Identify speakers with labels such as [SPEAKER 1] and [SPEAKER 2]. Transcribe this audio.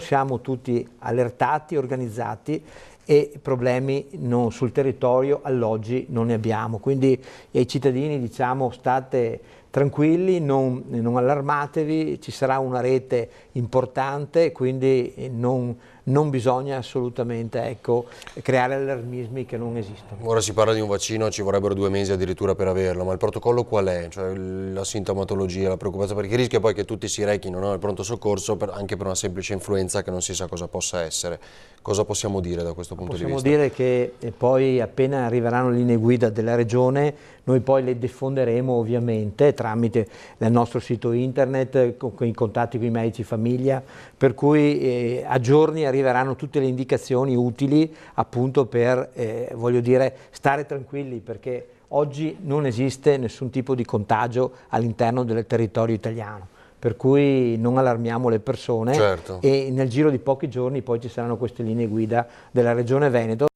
[SPEAKER 1] siamo tutti allertati, organizzati e problemi sul territorio alloggi non ne abbiamo, quindi ai cittadini diciamo state tranquilli, non allarmatevi, ci sarà una rete importante, quindi non bisogna assolutamente, ecco, creare allarmismi che non esistono.
[SPEAKER 2] Ora si parla di un vaccino, ci vorrebbero 2 mesi addirittura per averlo, ma il protocollo qual è? Cioè la sintomatologia, la preoccupazione, perché rischia poi che tutti si rechino, no, al pronto soccorso anche per una semplice influenza che non si sa cosa possa essere. Cosa possiamo dire da questo punto di vista?
[SPEAKER 1] Possiamo dire che poi appena arriveranno le linee guida della Regione, noi poi le diffonderemo ovviamente tramite il nostro sito internet, con i contatti con i medici famiglia, per cui a giorni arriveranno tutte le indicazioni utili appunto per, voglio dire, stare tranquilli, perché oggi non esiste nessun tipo di contagio all'interno del territorio italiano. Per cui non allarmiamo le persone,
[SPEAKER 2] certo.
[SPEAKER 1] E nel giro di pochi giorni poi ci saranno queste linee guida della Regione Veneto.